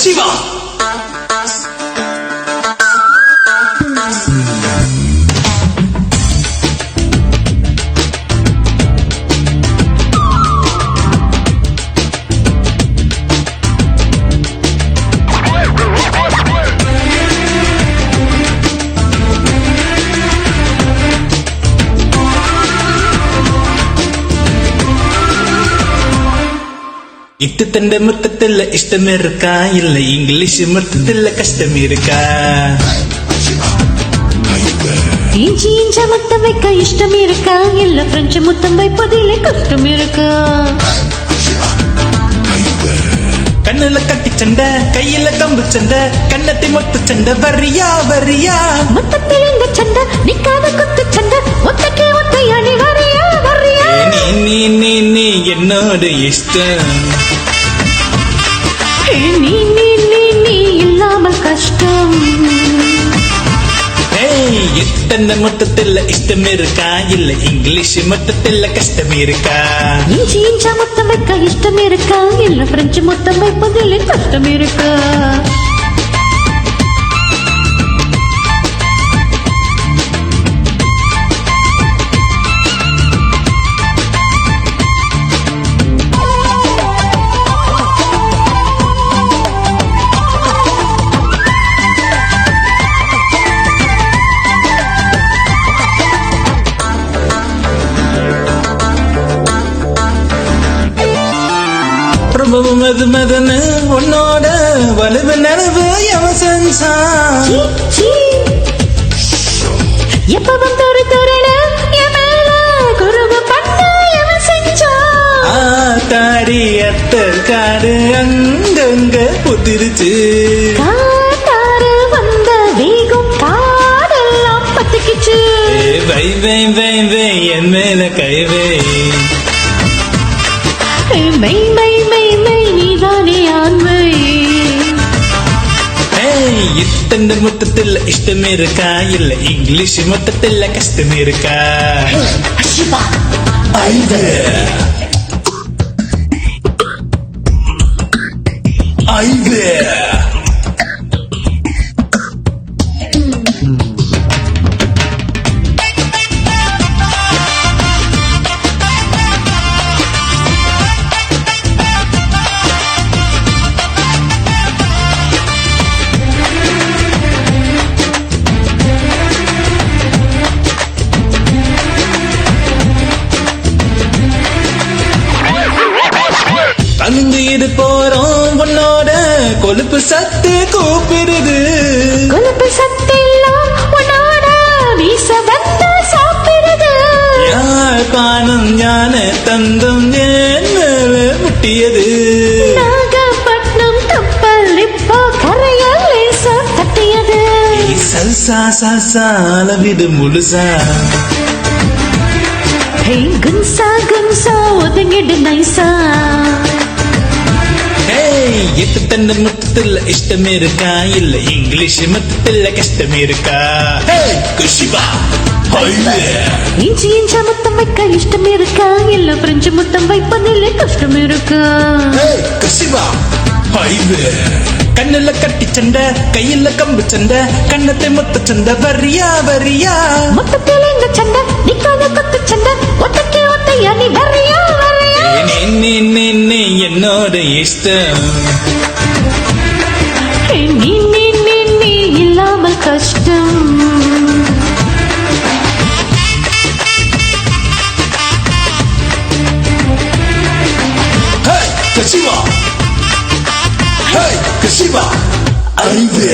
கசிவா இட்டு தண்ட மொத்தத்தில் இஷ்டம் இருக்கா இல்ல இங்கிலீஷ் மொத்தத்தில் கஷ்டம் இருக்கா இஞ்சி இஞ்ச முத்தம் வைக்க இஷ்டம் இருக்கா இல்ல பிரெஞ்சு முத்தம் வைப்பதிலே கஷ்டம் இருக்கா கண்ணுல கட்டி சண்டை கையில கம்பு சண்டை கண்ணத்தை மொத்த சண்டை வரியா வரியா மொத்தத்தில் இந்த சண்டை நிக்காத குத்து சண்டை ஒத்தக்கே ஒத்தையாடி வரியா வரியா நீ நீ நீ நீ என்னோட இஷ்டம் நீ நீ நீ நீ இல்லாமல் கஷ்டம் இத்தனை மொத்தத்தில் இஷ்டம் இருக்கா இல்ல இங்கிலீஷ் மொத்தத்தில் கஷ்டம் இருக்கா இஞ்சி இஞ்ச முத்தம் வைக்க இஷ்டம் இருக்கா இல்ல பிரெஞ்சு முத்தம் வைப்பதிலே கஷ்டம் இருக்கா மது மதன்னு உன்னோட வலுவு நனவு எவன் செஞ்சா எப்பவும் தொரு தொருன எமேல குருவு பட்டு எவன் செஞ்சா தாடி அத்த காடு அங்கங்க புத்திருச்சு காட்டாறு வந்த வேகம் காடெல்லாம் பத்திக்கிச்சு வை வை வை வை என் மேல கைவே மை மை மை மை நீதானே ஆண்மை இத்தனை மொத்தத்தில் இஷ்டம் இருக்கா இல்ல இங்கிலீஷ் மொத்தத்தில் கஷ்டம் இருக்கா அங்கு இது போறோம் உன்னோட கொழுப்பு சத்து கூப்பிடுது கொழுப்பு சத்து எல்லாம் உன்னோட வீச வந்து சாப்பிடுது யாழ்ப்பாணம் ஞான தந்தம் என் மேல முட்டியது நாகப்பட்டினம் கப்பல் இப்போ கரையால் லேசா தட்டியது சல்சா சல்சா அளவிடு முழுசா குன்சா குன்சா ஒதுங்கிடு நைசா இத்தனை மொத்தத்தில் இஷ்டம் இருக்கா இல்ல இங்கிலீஷ் மொத்தத்தில் கஷ்டம் இருக்கா குஷிபா இஞ்சி இஞ்ச முத்தம் வைக்க இஷ்டம் இருக்கா இல்ல பிரெஞ்சு முத்தம் வைப்பதிலே கஷ்டம் இருக்கா குஷிபா கண்ணுல கட்டி சண்டை கையில கம்பு சண்டை கண்ணத்தை மொத்த சண்டை வரியா வரியா மொத்தத்தில் இந்த சண்டை நிக்காத குத்து சண்டை ஒத்தக்கே ஒத்தையாடி வரியா வரியா நீ என்னோட இஷ்டம் நீ நீ நீ நீ இல்லாமல் கஷ்டம் கசிவா கசிவா அறிவு